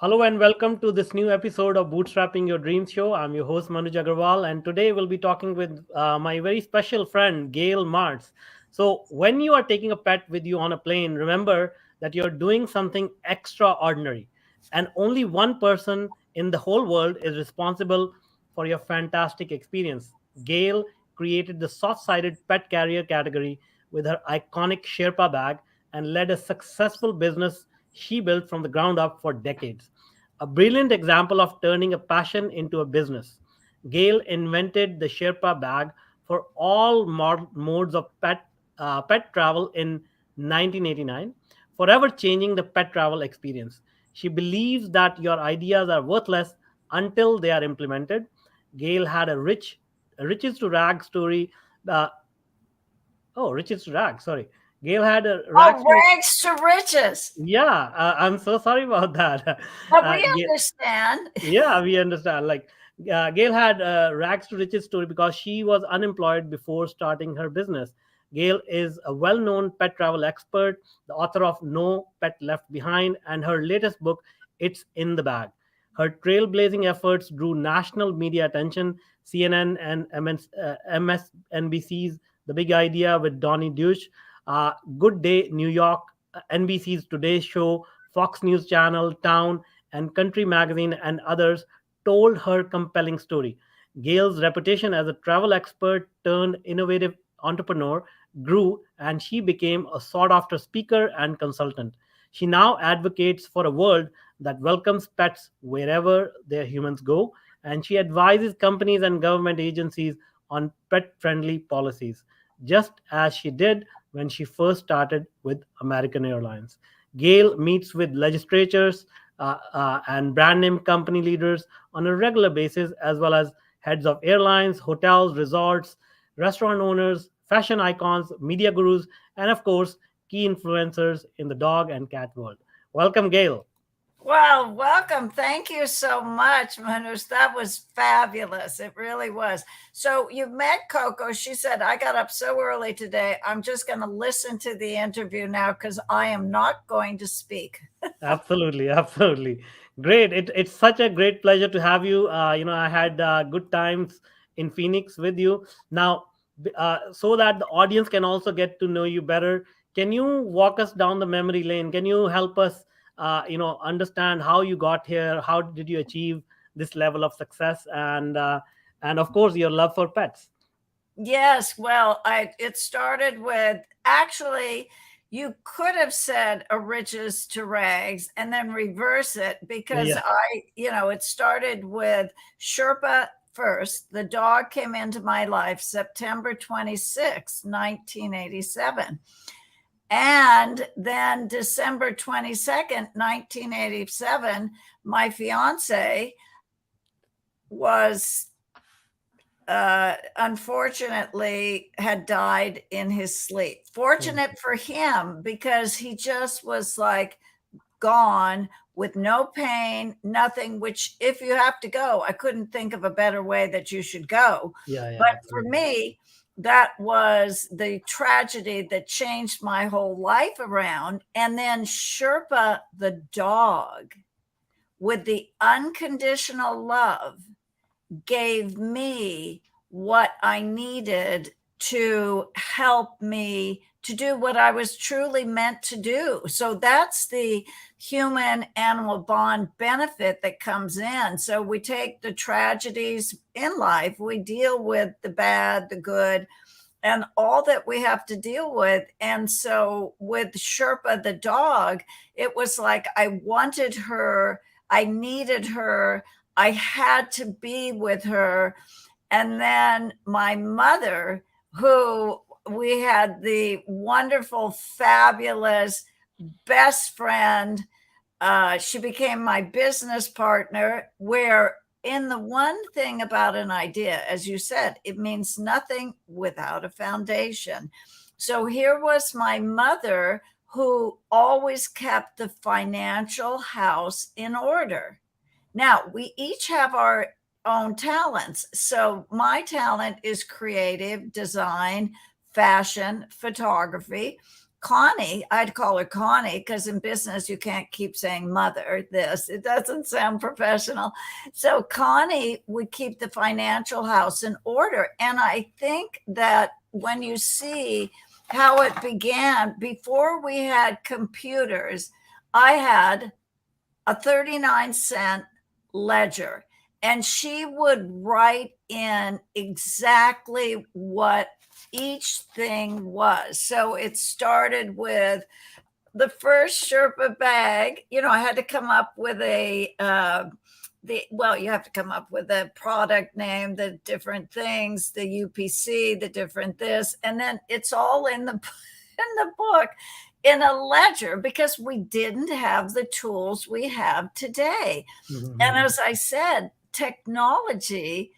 Hello and welcome to this new episode of Bootstrapping Your Dreams Show. I'm your host Manuj Agarwal, and today we'll be talking with my very special friend Gayle Martz. So, when you are taking a pet with you on a plane, remember that you're doing something extraordinary, and only one person in the whole world is responsible for your fantastic experience. Gayle created the soft-sided pet carrier category with her iconic Sherpa bag and led a successful business she built from the ground up for decades. A brilliant example of turning a passion into a business. Gail invented the Sherpa bag for all modes of pet travel in 1989, forever changing the pet travel experience. She believes that your ideas are worthless until they are implemented. Gail had riches to rag story. Uh, Riches to rag. Sorry, Gail had a rag Oh, story. rags to riches. Yeah, I'm so sorry about that. But Uh, we Gail, understand. yeah, we understand. Like Gail had a rags to riches story because she was unemployed before starting her business. Gail is a well-known pet travel expert, the author of No Pet Left Behind, and her latest book, It's in the Bag. Her trailblazing efforts drew national media attention. CNN and MSNBC's The Big Idea with Donny Deutsch, Good Day New York, NBC's Today Show, Fox News Channel, Town, and Country Magazine, and others told her compelling story. Gail's reputation as a travel expert turned innovative entrepreneur grew, and she became a sought after speaker and consultant. She now advocates for a world that welcomes pets wherever their humans go, and she advises companies and government agencies on pet friendly policies, just as she did when she first started with American Airlines. Gail meets with legislatures and brand name company leaders on a regular basis, as well as heads of airlines, hotels, resorts, restaurant owners, fashion icons, media gurus, and of course, key influencers in the dog and cat world. Welcome, Gail. Well, welcome. Thank you so much, Manus. That was fabulous. It really was. So you met Coco. She said, I got up so early today. I'm just going to listen to the interview now because I am not going to speak. Absolutely, absolutely. Great. It's such a great pleasure to have you. I had good times in Phoenix with you. Now, so that the audience can also get to know you better, can you walk us down the memory lane? Can you help us, understand how you got here? How did you achieve this level of success? And of course, your love for pets. Yes, well, I it started with actually you could have said a riches to rags and then reverse it because Yeah. it started with Sherpa first. The dog came into my life September 26, 1987. And then December 22nd, 1987, my fiance was unfortunately had died in his sleep. Mm. Fortunate for him because he just was like gone with no pain, nothing, which if you have to go, I couldn't think of a better way that you should go. Yeah, yeah, But for absolutely. me, that was the tragedy that changed my whole life around. And then Sherpa the dog, with the unconditional love, gave me what I needed to help me to do what I was truly meant to do. So that's the human animal bond benefit that comes in. So we take the tragedies in life, we deal with the bad, the good, and all that we have to deal with. And so with Sherpa the dog, it was like I wanted her, I needed her, I had to be with her. And then my mother, who we had the wonderful, fabulous best friend, she became my business partner, where in the one thing about an idea, as you said, it means nothing without a foundation. So here was my mother who always kept the financial house in order. Now, we each have our own talents. So my talent is creative design, fashion, photography. Connie, I'd call her Connie because in business you can't keep saying mother this. It doesn't sound professional. So Connie would keep the financial house in order. And I think that when you see how it began, before we had computers, I had a 39-cent ledger, and she would write in exactly what each thing was. So it started with the first Sherpa bag. I had to come up with you have to come up with a product name, the different things, the UPC, the different this, and then it's all in the book in a ledger because we didn't have the tools we have today. Mm-hmm. And as I said, technology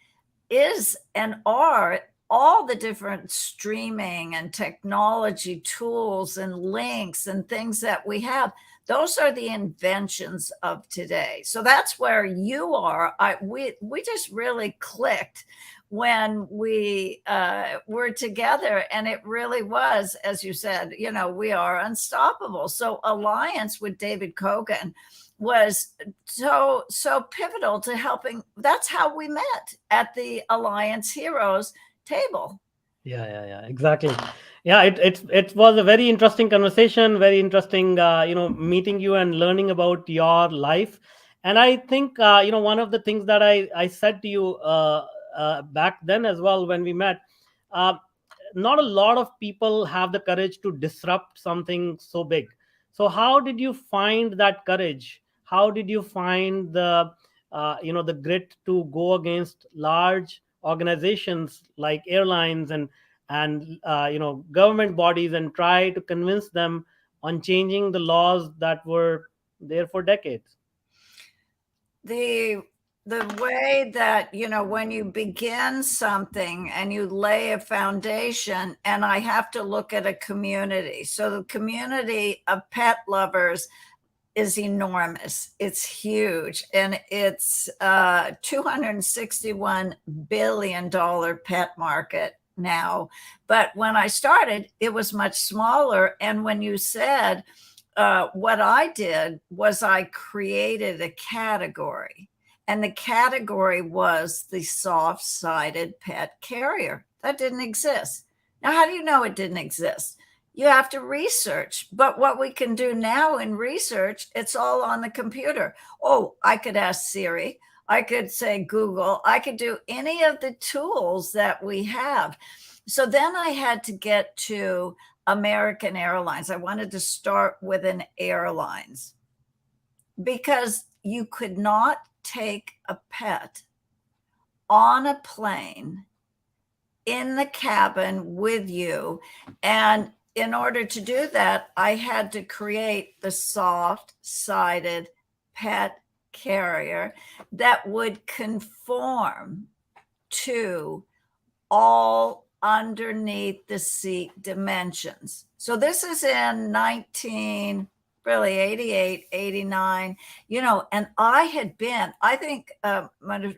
is and are all the different streaming and technology tools and links and things that we have. Those are the inventions of today. So that's where you are. We just really clicked when we were together, and it really was, as you said, we are unstoppable. So alliance with David Kogan was so pivotal to helping. That's how we met at the Alliance Heroes table. Yeah, exactly. Yeah, it was a very interesting conversation, very interesting, meeting you and learning about your life. And I think, one of the things that I said to you back then as well when we met, uh, not a lot of people have the courage to disrupt something so big. So how did you find that courage? How did you find the grit to go against large organizations like airlines and government bodies and try to convince them on changing the laws that were there for decades? The way that, when you begin something and you lay a foundation, and I have to look at a community. So the community of pet lovers is enormous. It's huge. And it's $261 billion pet market now. But when I started, it was much smaller. And when you said, what I did was I created a category, and the category was the soft-sided pet carrier. That didn't exist. Now, how do you know it didn't exist? You have to research. But what we can do now in research, it's all on the computer. Oh, I could ask Siri. I could say Google. I could do any of the tools that we have. So then I had to get to American Airlines. I wanted to start with an airlines because you could not take a pet on a plane in the cabin with you. And in order to do that, I had to create the soft-sided pet carrier that would conform to all underneath the seat dimensions. So this is in 88, 89, and I think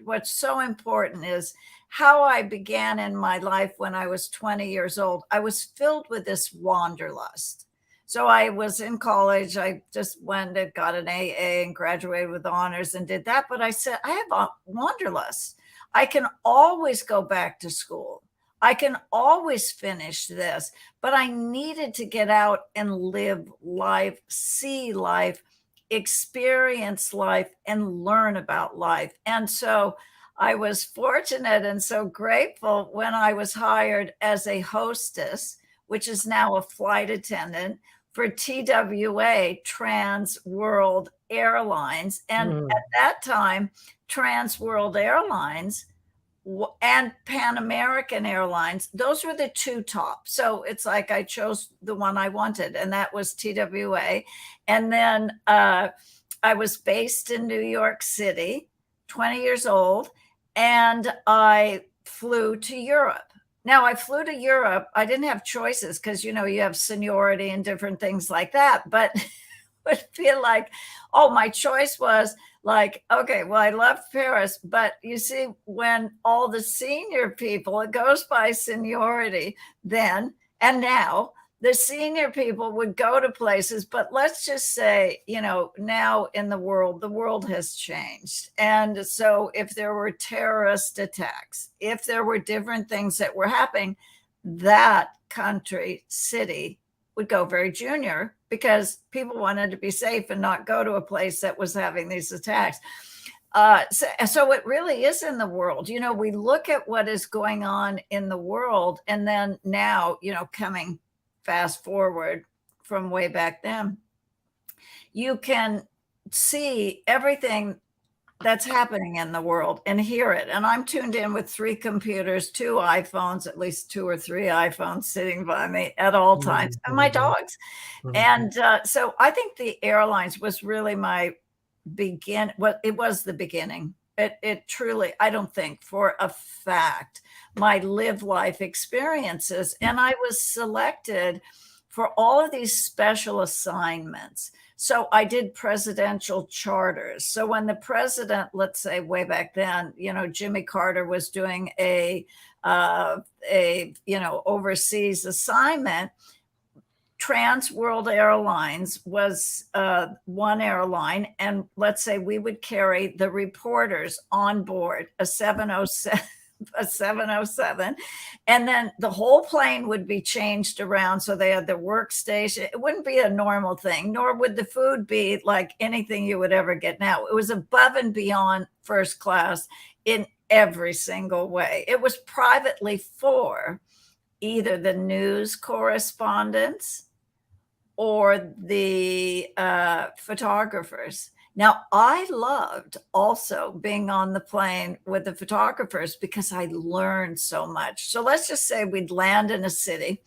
what's so important is how I began in my life when I was 20 years old. I was filled with this wanderlust. So I was in college. I just went and got an AA and graduated with honors and did that. But I said, I have a wanderlust. I can always go back to school. I can always finish this, but I needed to get out and live life, see life, experience life, and learn about life. And so I was fortunate and so grateful when I was hired as a hostess, which is now a flight attendant for TWA, Trans World Airlines. And at that time, Trans World Airlines and Pan American Airlines, those were the two top. So it's like I chose the one I wanted, and that was TWA. And then I was based in New York City, 20 years old, and I flew to Europe. Now, I flew to Europe. I didn't have choices because, you have seniority and different things like that. But would feel like, oh, my choice was like, okay, well, I love Paris. But you see, when all the senior people, it goes by seniority then and now, the senior people would go to places, but let's just say, now in the world has changed. And so if there were terrorist attacks, if there were different things that were happening, that country, city would go very junior because people wanted to be safe and not go to a place that was having these attacks. So it really is in the world. We look at what is going on in the world, and then now, coming fast forward from way back then, you can see everything that's happening in the world and hear it. And I'm tuned in with 3 computers, 2 iPhones, at least 2 or 3 iPhones sitting by me at all times, and my dogs. And so I think the airlines was really it was the beginning. It truly, I don't think for a fact, my live life experiences. And I was selected for all of these special assignments. So I did presidential charters. So when the president, let's say way back then, Jimmy Carter was doing a overseas assignment, Trans World Airlines was one airline, and let's say we would carry the reporters on board a 707, and then the whole plane would be changed around, so they had their workstation. It wouldn't be a normal thing, nor would the food be like anything you would ever get now. It was above and beyond first class in every single way. It was privately for either the news correspondents or the photographers. Now, I loved also being on the plane with the photographers because I learned so much. So let's just say we'd land in a city,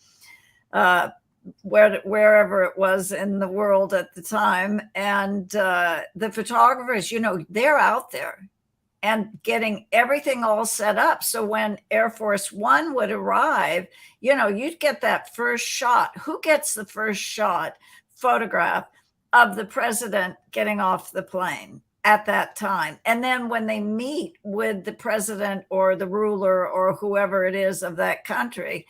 wherever it was in the world at the time. And the photographers, they're out there and getting everything all set up. So when Air Force One would arrive, you'd get that first shot. Who gets the first shot photograph of the president getting off the plane at that time? And then when they meet with the president or the ruler or whoever it is of that country,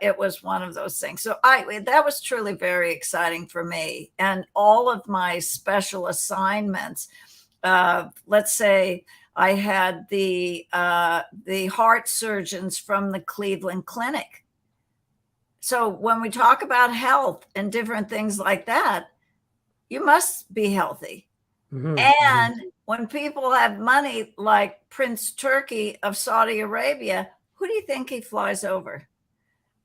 it was one of those things. So that was truly very exciting for me. And all of my special assignments, let's say, I had the heart surgeons from the Cleveland Clinic. So when we talk about health and different things like that, you must be healthy. And when people have money like Prince Turki of Saudi Arabia, who do you think he flies over?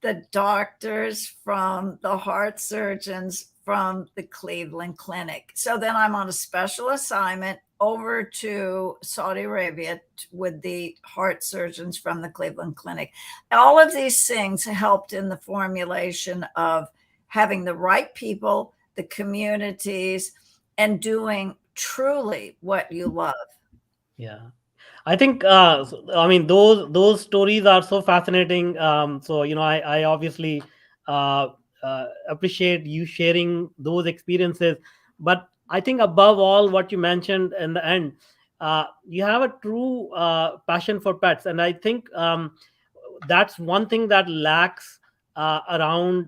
The doctors from the heart surgeons from the Cleveland Clinic. So then I'm on a special assignment over to Saudi Arabia with the heart surgeons from the Cleveland Clinic. All of these things helped in the formulation of having the right people, the communities, and doing truly what you love. Yeah. I think those stories are so fascinating. So I obviously appreciate you sharing those experiences. But I think above all, what you mentioned in the end, you have a true passion for pets, and I think that's one thing that lacks around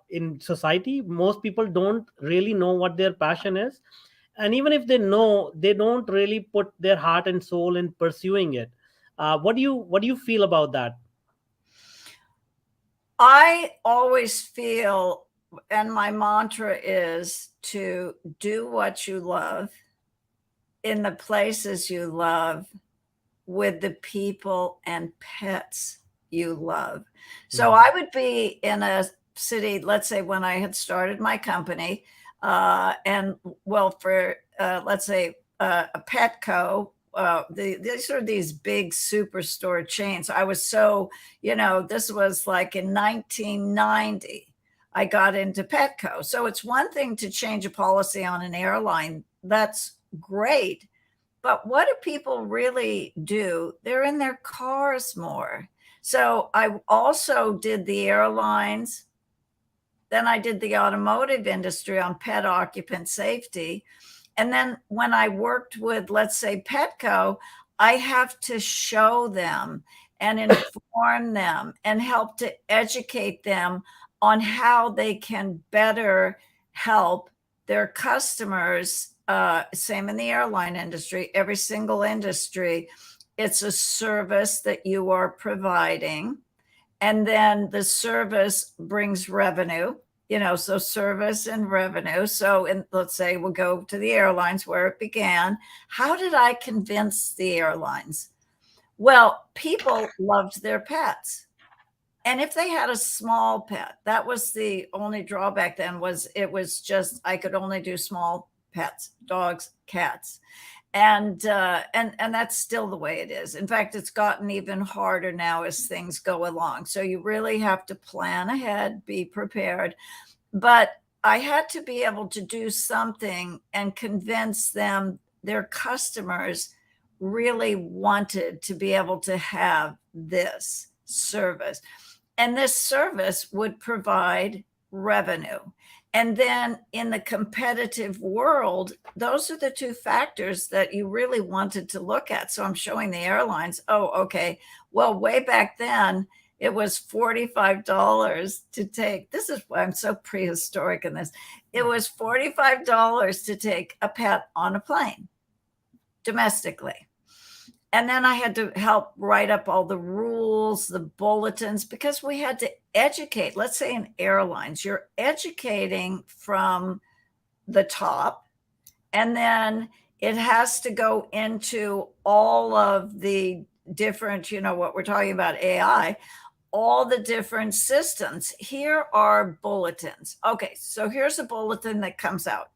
in society. Most people don't really know what their passion is, and even if they know, they don't really put their heart and soul in pursuing it. What do you feel about that? I always feel, and my mantra is to do what you love in the places you love with the people and pets you love. So I would be in a city, let's say when I had started my company, and well, for let's say a Petco, these are these big superstore chains. I was so, this was like in 1990, I got into Petco. So it's one thing to change a policy on an airline. That's great. But what do people really do? They're in their cars more. So I also did the airlines. Then I did the automotive industry on pet occupant safety. And then when I worked with, let's say, Petco, I have to show them and inform them and help to educate them on how they can better help their customers. Same in the airline industry, every single industry. It's a service that you are providing. And then the service brings revenue, so service and revenue. So let's say we'll go to the airlines where it began. How did I convince the airlines? Well, people loved their pets. And if they had a small pet, that was the only drawback then, was it was just I could only do small pets, dogs, cats. And that's still the way it is. In fact, it's gotten even harder now as things go along. So you really have to plan ahead, be prepared. But I had to be able to do something and convince them, their customers really wanted to be able to have this service. And this service would provide revenue. And then in the competitive world, those are the two factors that you really wanted to look at. So I'm showing the airlines, oh, okay, well, way back then, it was $45 to take. This is why I'm so prehistoric in this. It was $45 to take a pet on a plane domestically. And then I had to help write up all the rules, the bulletins, because we had to educate. Let's say in airlines, you're educating from the top, and then it has to go into all of the different, what we're talking about, AI, all the different systems. Here are bulletins. Okay, so here's a bulletin that comes out.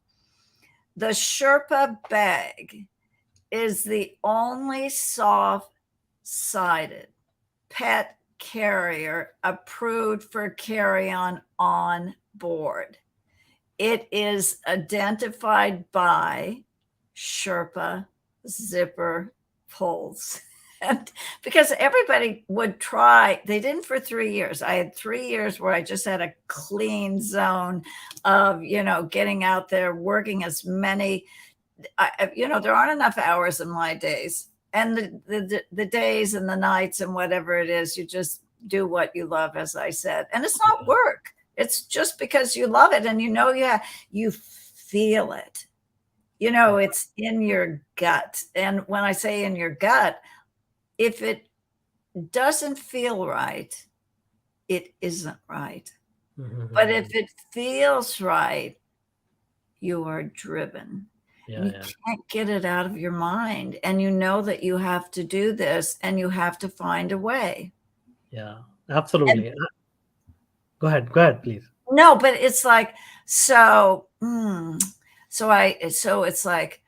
The Sherpa bag is the only soft-sided pet carrier approved for carry-on on board. It is identified by Sherpa zipper pulls. And because everybody would try, they didn't for 3 years. I had 3 years where I just had a clean zone of, getting out there, working as many. There aren't enough hours in my days, and the days and the nights and whatever it is, you just do what you love, as I said. And it's not work. It's just because you love it, and you feel it. It's in your gut. And when I say in your gut, if it doesn't feel right, it isn't right. But if it feels right, you are driven. You can't get it out of your mind. And you know that you have to do this, and you have to find a way. Yeah, absolutely. Go ahead, please. No, but it's like, so it's like,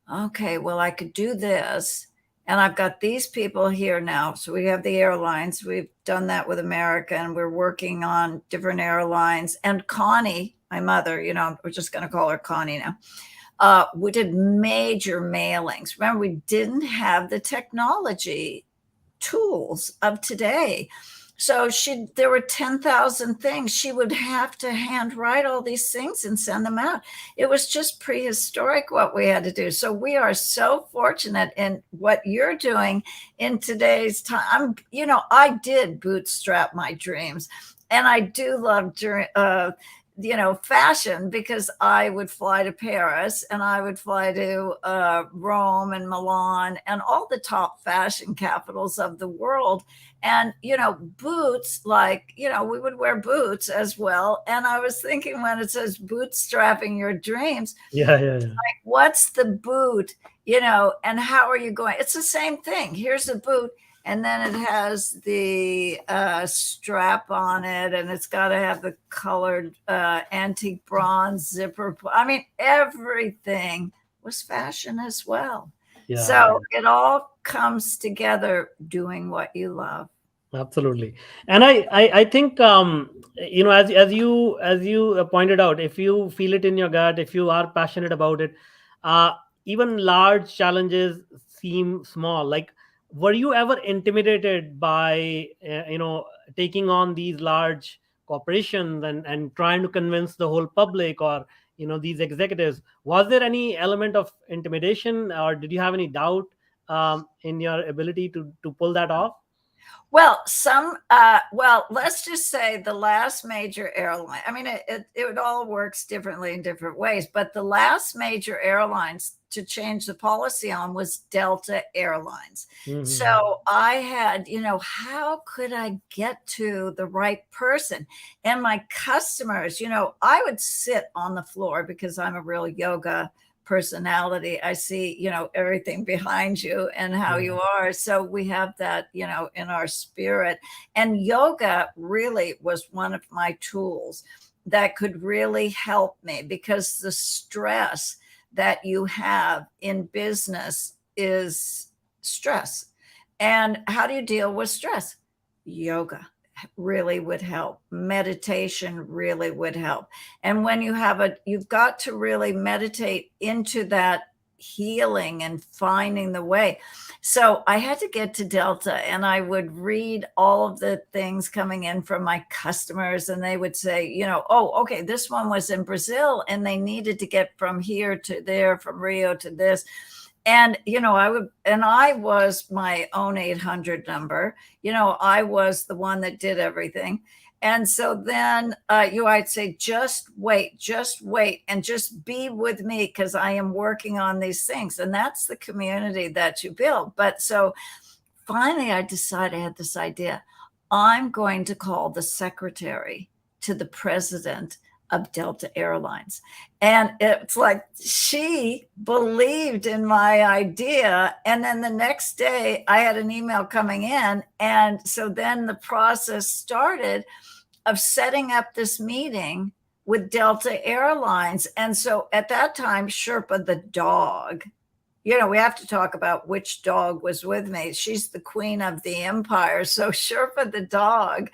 okay, well, I could do this. And I've got these people here now. So we have the airlines. We've done that with American. We're working on different airlines. And Connie, my mother, we're just going to call her Connie now. We did major mailings. Remember, we didn't have the technology tools of today. So there were 10,000 things. She would have to handwrite all these things and send them out. It was just prehistoric what we had to do. So we are so fortunate in what you're doing in today's time. I did bootstrap my dreams, and I do love fashion, because I would fly to Paris, and I would fly to Rome and Milan and all the top fashion capitals of the world. And, boots, we would wear boots as well. And I was thinking, when it says bootstrapping your dreams, like, what's the boot, and how are you going? It's the same thing. Here's a boot. And then it has the strap on it, and it's got to have the colored antique bronze zipper. I mean, everything was fashion as well. So it all comes together doing what you love. Absolutely. And I think, as you pointed out, if you feel it in your gut, if you are passionate about it, even large challenges seem small. Like, were you ever intimidated by taking on these large corporations and trying to convince the whole public, or these executives? Was there any element of intimidation, or did you have any doubt in your ability to pull that off? Well, let's just say the last major airline. I mean, it all works differently in different ways, but the last major airlines to change the policy on was Delta Airlines. Mm-hmm. So I had, how could I get to the right person? And my customers, I would sit on the floor because I'm a real yoga personality. I see, everything behind you and how Yeah. you are. So we have that, in our spirit. And yoga really was one of my tools that could really help me, because the stress that you have in business is stress. And how do you deal with stress? Yoga really would help. Meditation really would help. And when you've got to really meditate into that healing and finding the way. So I had to get to Delta, and I would read all of the things coming in from my customers, and they would say, oh, okay, this one was in Brazil and they needed to get from here to there, from Rio to this. And I was my own 800 number. I was the one that did everything. And so then I'd say, just wait, and just be with me, because I am working on these things. And that's the community that you build. But so finally I decided, I had this idea. I'm going to call the secretary to the president of Delta Airlines. And it's like she believed in my idea. And then the next day I had an email coming in. And so then the process started of setting up this meeting with Delta Airlines. And so at that time, Sherpa the dog, we have to talk about which dog was with me. She's the queen of the empire. So Sherpa the dog,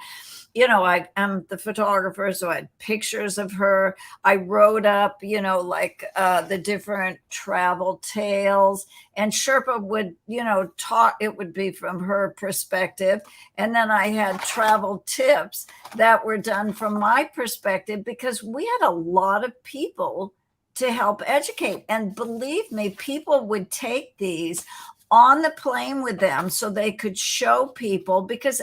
I am the photographer, so I had pictures of her. I wrote up, the different travel tales, and Sherpa would, talk. It would be from her perspective. And then I had travel tips that were done from my perspective, because we had a lot of people to help educate. And believe me, people would take these on the plane with them so they could show people, because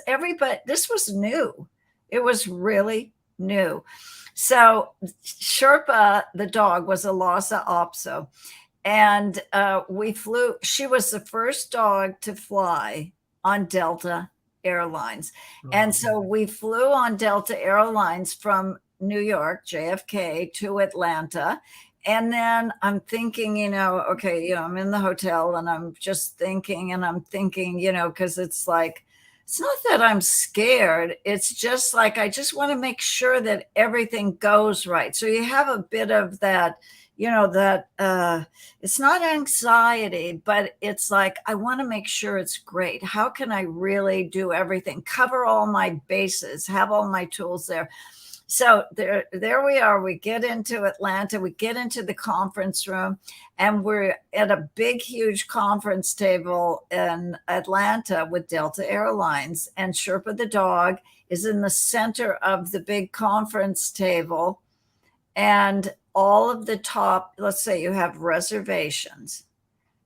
this was new. It was really new. So Sherpa, the dog, was a Lhasa Apso. And we flew. She was the first dog to fly on Delta Airlines. And so we flew on Delta Airlines from New York, JFK, to Atlanta. And then I'm thinking, okay, I'm in the hotel and I'm just thinking, because it's like, it's not that I'm scared. It's just like, I just want to make sure that everything goes right. So you have a bit of that, it's not anxiety, but it's like, I want to make sure it's great. How can I really do everything, cover all my bases, have all my tools there? So there we are. We get into Atlanta, we get into the conference room, and we're at a big, huge conference table in Atlanta with Delta Airlines. And Sherpa the dog is in the center of the big conference table. And all of the top, let's say you have reservations,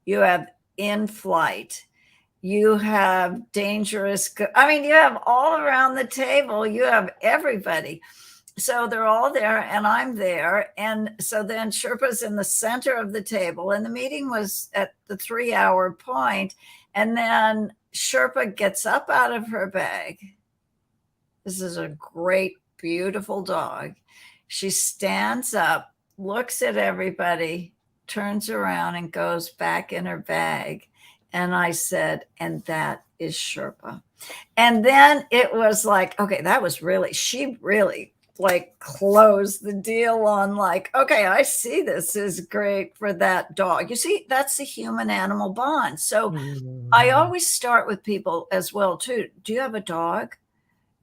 you have in flight, you have dangerous, you have all around the table, you have everybody. So they're all there and I'm there. And so then Sherpa's in the center of the table, and the meeting was at the 3-hour point. And then Sherpa gets up out of her bag. This is a great, beautiful dog. She stands up, looks at everybody, turns around and goes back in her bag. And I said, and that is Sherpa. And then it was like, okay, she really closed the deal on okay, I see this is great for that dog. You see, that's the human animal bond. So I always start with people as well too. Do you have a dog?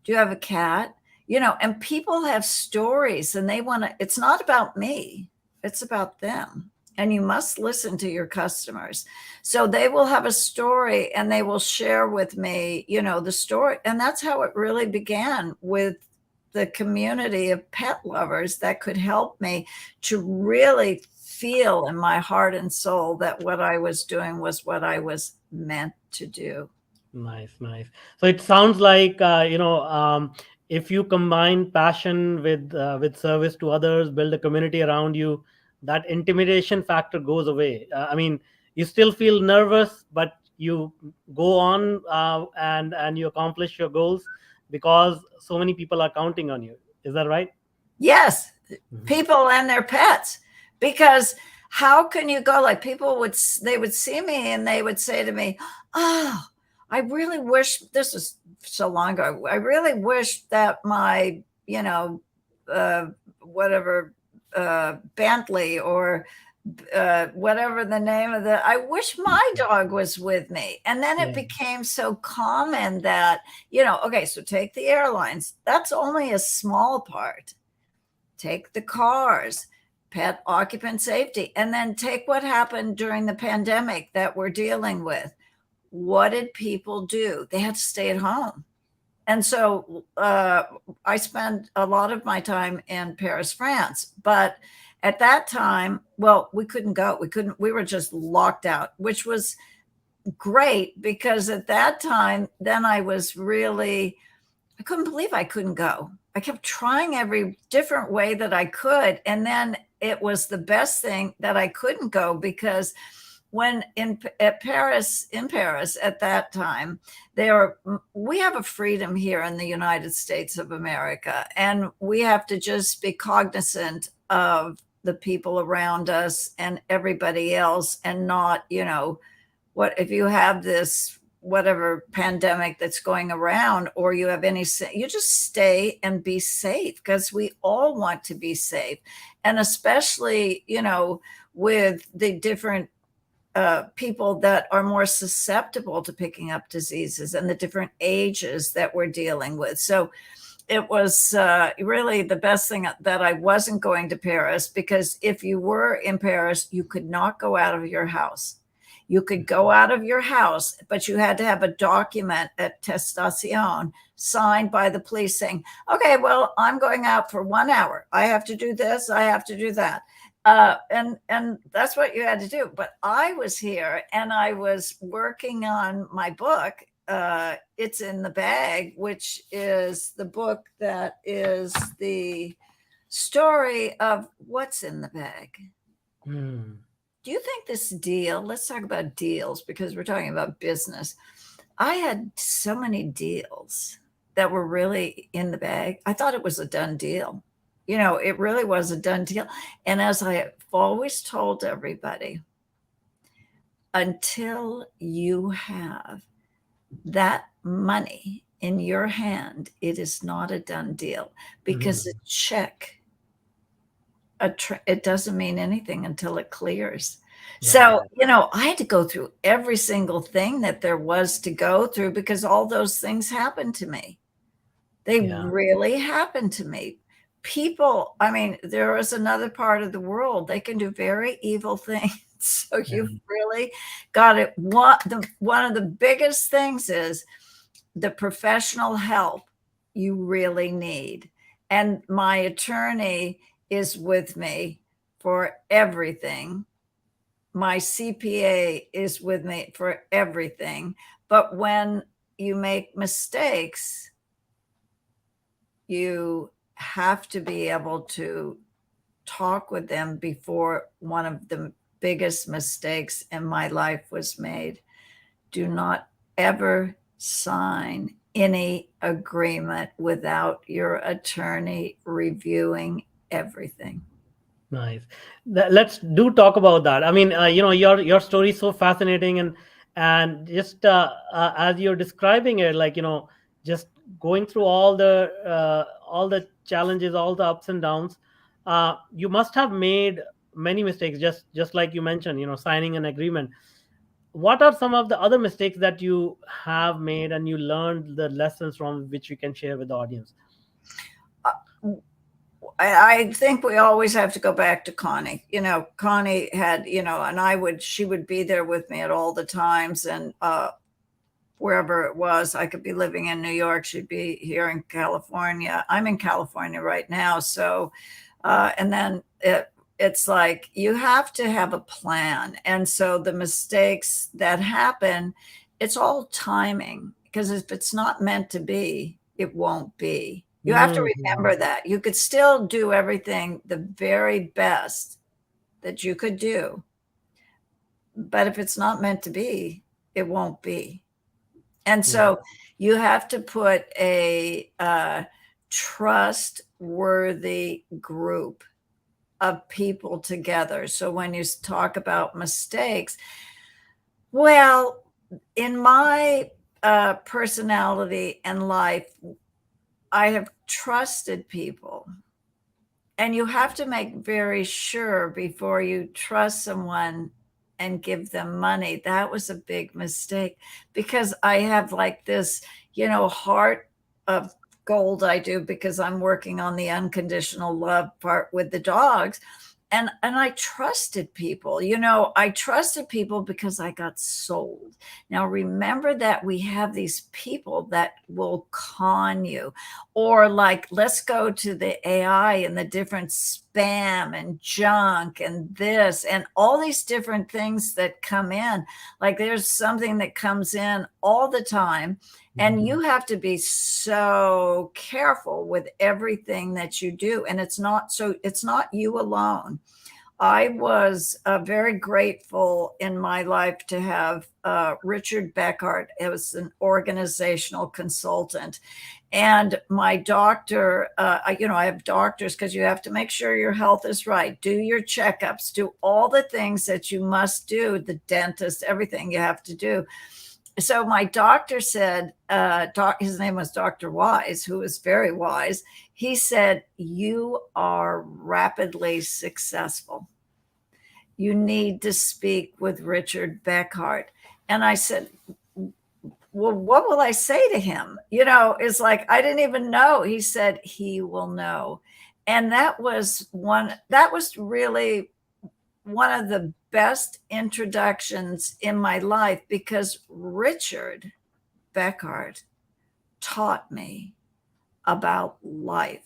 Do you have a cat? And people have stories, and it's not about me, it's about them. And you must listen to your customers. So they will have a story and they will share with me, the story. And that's how it really began, with the community of pet lovers that could help me to really feel in my heart and soul that what I was doing was what I was meant to do. Nice, nice. So it sounds like if you combine passion with service to others, build a community around you, that intimidation factor goes away. I mean, you still feel nervous, but you go on and you accomplish your goals because so many people are counting on you. Is that right? Yes, Mhm. people and their pets. Because how can you go, like, people would, they would see me and they would say to me, oh, I really wish, this was so long ago, I really wish that my, uh, whatever, Bentley or whatever the name of the, I wish my dog was with me. And then it Yeah, became so common that, okay, so take the airlines, that's only a small part. Take the cars, pet occupant safety, and then take what happened during the pandemic that we're dealing with. What did people do? They had to stay at home. And so I spent a lot of my time in Paris, France. But at that time, well, we couldn't go. We were just locked out, which was great because at that time, then I was really, I couldn't believe I couldn't go. I kept trying every different way that I could. And then it was the best thing that I couldn't go because when in Paris at that time, we have a freedom here in the United States of America, and we have to just be cognizant of the people around us and everybody else, and not, what if you have this whatever pandemic that's going around, or you have any, you just stay and be safe, because we all want to be safe. And especially, with the different people that are more susceptible to picking up diseases and the different ages that we're dealing with. So it was really the best thing that I wasn't going to Paris, because if you were in Paris, you could not go out of your house. You could go out of your house, but you had to have a document, attestation, signed by the police saying, okay, well, I'm going out for 1 hour. I have to do this. I have to do that. And that's what you had to do. But I was here and I was working on my book. It's in the Bag, which is the book that is the story of what's in the bag. Hmm. Do you think this deal, let's talk about deals because we're talking about business. I had so many deals that were really in the bag. I thought it was a done deal. It really was a done deal. And as I have always told everybody, until you have that money in your hand, it is not a done deal, because a Mhm. check, it doesn't mean anything until it clears. So, Yeah, I had to go through every single thing that there was to go through, because all those things happened to me. They yeah, really happened to me. People, I mean, there is another part of the world, they can do very evil things. So yeah, you've really got it. One of the biggest things is the professional help you really need. And my attorney is with me for everything. My CPA is with me for everything. But when you make mistakes, you have to be able to talk with them before one of the biggest mistakes in my life was made. Do not ever sign any agreement without your attorney reviewing everything. nice. Let's do talk about that. I mean, your story is so fascinating, and just as you're describing it, like just going through all the challenges, all the ups and downs. You must have made many mistakes, just like you mentioned. Signing an agreement. What are some of the other mistakes that you have made, and you learned the lessons from, which you can share with the audience? I think we always have to go back to Connie. Connie had, and she would be there with me at all the times. And wherever it was, I could be living in New York, she'd be here in California. I'm in California right now. So, and then it's like you have to have a plan. And so the mistakes that happen it's all timing, because if it's not meant to be, it won't be. You have to Mhm. remember that. You could still do everything the very best that you could do, but if it's not meant to be, it won't be. And Yeah. so you have to put a trustworthy group of people together. So when you talk about mistakes, well, in my personality and life, I have trusted people. And you have to make very sure before you trust someone and give them money. That was a big mistake, because I have like this, heart of gold. I do, because I'm working on the unconditional love part with the dogs. And I trusted people. I trusted people because I got sold. Now remember that we have these people that will con you, or like, let's go to the AI and the different spam and junk and this and all these different things that come in. Like, there's something that comes in all the time, and Mhm. you have to be so careful with everything that you do. And it's not you alone. I was very grateful in my life to have Richard Beckhardt as an organizational consultant. And my doctor, I have doctors, because you have to make sure your health is right. Do your checkups, do all the things that you must do, the dentist, everything you have to do. So my doctor said, his name was Dr. Wise, who was very wise. He said, "You are rapidly successful. You need to speak with Richard Beckhardt." And I said, "Well, what will I say to him?" It's like, I didn't even know. He said, "He will know." And that was really one of the best introductions in my life, because Richard Beckhardt taught me about life,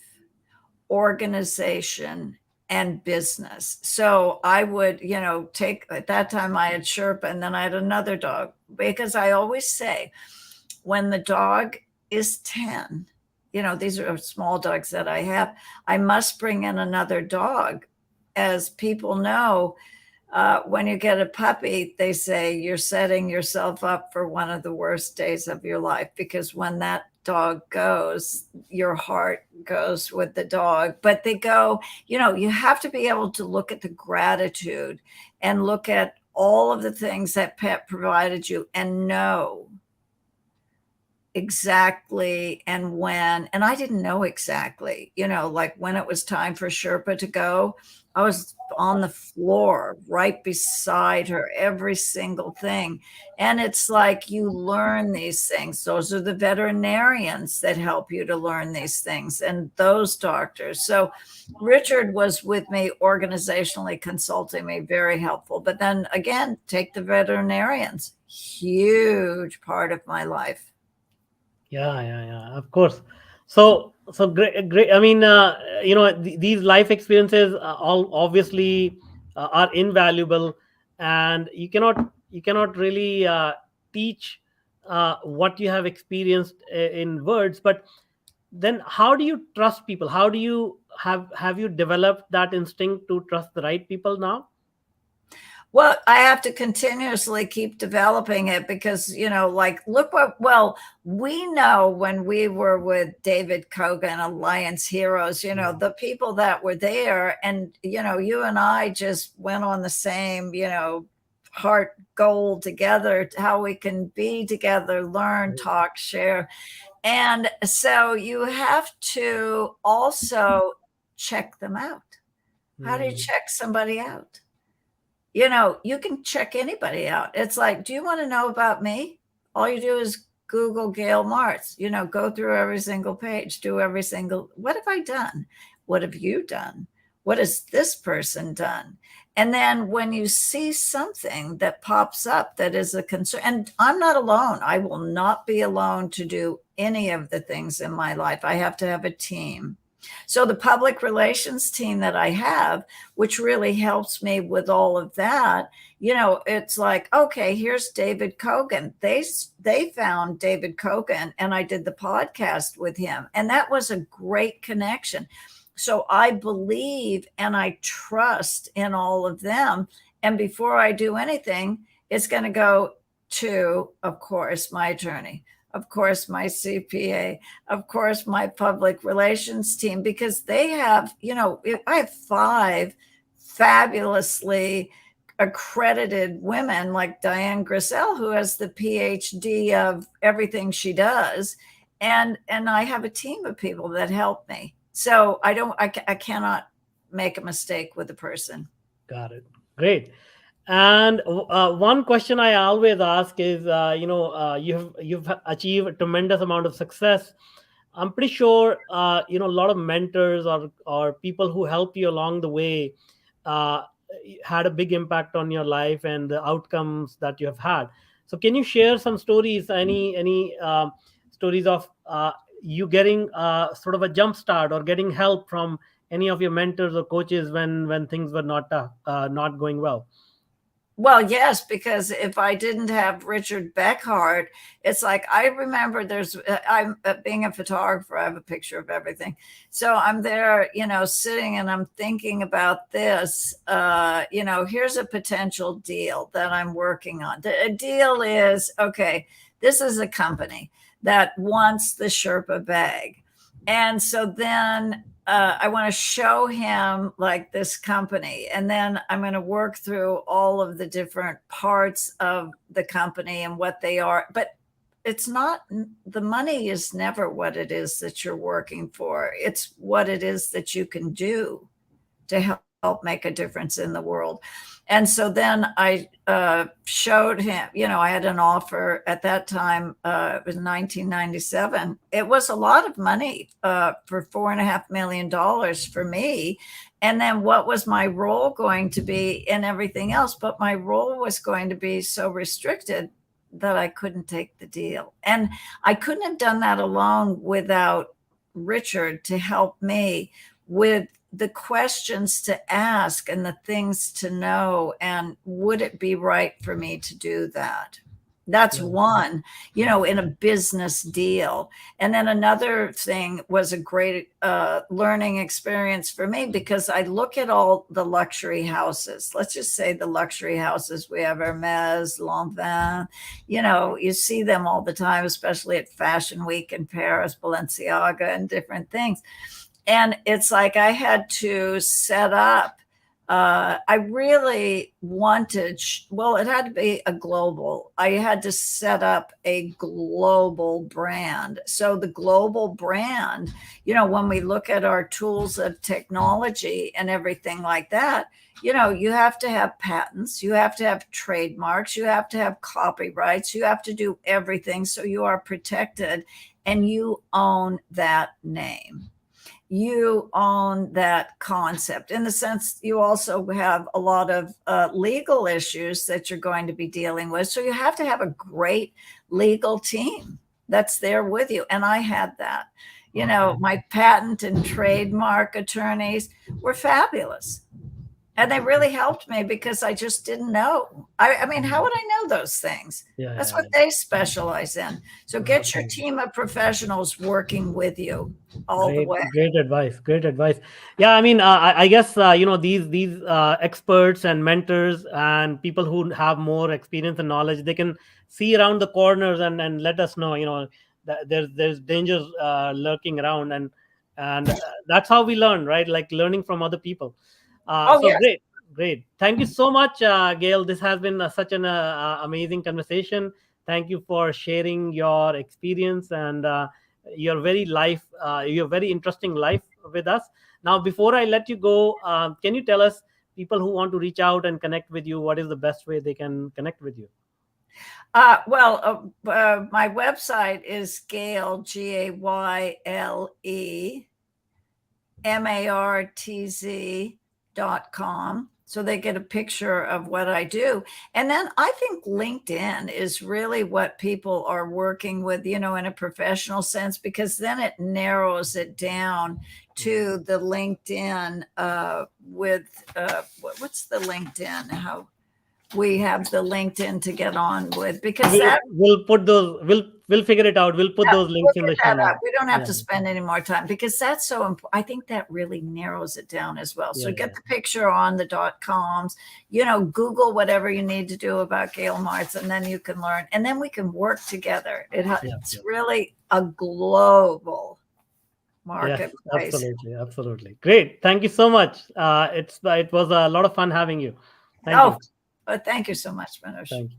organization, and business. So I would, take, at that time I had Sherpa, and then I had another dog, because I always say, when the dog is 10, these are small dogs that I have, I must bring in another dog. As people know, when you get a puppy, they say you're setting yourself up for one of the worst days of your life, because when that dog goes, your heart goes with the dog. But they go, you have to be able to look at the gratitude and look at all of the things that pet provided you, and know exactly and when. And I didn't know exactly, like when it was time for Sherpa to go, I was on the floor right beside her, every single thing. And it's like, you learn these things. Those are the veterinarians that help you to learn these things, and those doctors. So Richard was with me organizationally, consulting me, very helpful. But then again, take the veterinarians, huge part of my life. Yeah, yeah, yeah. Of course. So great, great. I mean, these life experiences all obviously are invaluable, and you cannot really teach what you have experienced in words. But then, how do you trust people? How do you have you developed that instinct to trust the right people now? Well, I have to continuously keep developing it, because, like, look well, we know when we were with David Kogan, Alliance Heroes, Yeah. the people that were there, and, you and I just went on the same, heart goal together, how we can be together, learn, talk, share. And so you have to also check them out. How do you Mm. check somebody out? You can check anybody out. It's like, do you want to know about me? All you do is Google Gayle Martz, go through every single page, do every single, what have I done? What have you done? What has this person done? And then when you see something that pops up that is a concern, and I'm not alone, I will not be alone to do any of the things in my life. I have to have a team. So the public relations team that I have, which really helps me with all of that, it's like, okay, here's David Kogan. They found David Kogan, and I did the podcast with him, and that was a great connection. So I believe and I trust in all of them. And before I do anything, it's going to go to, of course, my attorney, of course, my CPA, of course, my public relations team, because they have, I have 5 fabulously accredited women like Diane Grisel, who has the PhD of everything she does. And I have a team of people that help me. So I cannot make a mistake with a person. Got it. Great. And one question I always ask is, you've achieved a tremendous amount of success. I'm pretty sure, a lot of mentors or people who help you along the way uh, had a big impact on your life and the outcomes that you have had. So, can you share some stories? Any stories of you getting sort of a jump start or getting help from any of your mentors or coaches when things were not going well? Well, yes, because if I didn't have Richard Beckhart, it's like I remember I'm being a photographer, I have a picture of everything. So I'm there, sitting and I'm thinking about this. Here's a potential deal that I'm working on. The deal is, okay, this is a company that wants the Sherpa bag. And so then I want to show him like this company, and then I'm going to work through all of the different parts of the company and what they are. But it's not, the money is never what it is that you're working for. It's what it is that you can do to help make a difference in the world. And so then I showed him, I had an offer at that time. It was 1997. It was a lot of money for $4.5 million for me. And then what was my role going to be and everything else? But my role was going to be so restricted that I couldn't take the deal. And I couldn't have done that alone without Richard to help me with the questions to ask and the things to know, and would it be right for me to do that? That's one, in a business deal. And then another thing was a great learning experience for me, because I look at all the luxury houses. Let's just say the luxury houses we have, Hermes, Lanvin, you see them all the time, especially at Fashion Week in Paris, Balenciaga, and different things. And it's like I had to set up, I really wanted, it had to be a global. I had to set up a global brand. So the global brand, when we look at our tools of technology and everything like that, you have to have patents, you have to have trademarks, you have to have copyrights, you have to do everything so you are protected and you own that name. You own that concept, in the sense you also have a lot of legal issues that you're going to be dealing with. So you have to have a great legal team that's there with you. And I had that. My patent and trademark attorneys were fabulous. And they really helped me because I just didn't know. I mean, how would I know those things? That's what they specialize in. So get your team of professionals working with you all the way. Great advice. Great advice. Yeah, I mean, I guess these experts and mentors and people who have more experience and knowledge, they can see around the corners and let us know, that there's dangers lurking around, and that's how we learn, right? Like learning from other people. Yes. Great. Thank you so much, Gayle. This has been such an amazing conversation. Thank you for sharing your experience and your very interesting life with us. Now, before I let you go, can you tell us, people who want to reach out and connect with you, what is the best way they can connect with you? My website is Gayle, GAYLE, MARTZ.com. so they get a picture of what I do. And then I think LinkedIn is really what people are working with, in a professional sense, because then it narrows it down to the LinkedIn what's the LinkedIn? How we have the LinkedIn to get on with, because we'll put those. We'll figure it out. We'll put those links in the show notes. We don't have to spend any more time, because that's so important. I think that really narrows it down as well. So get the picture on the .coms, Google whatever you need to do about Gayle Martz, and then you can learn, and then we can work together. It's really a global marketplace. Yes, absolutely. Great. Thank you so much. It was a lot of fun having you. Thank you. But thank you so much, Manoj. Thank you.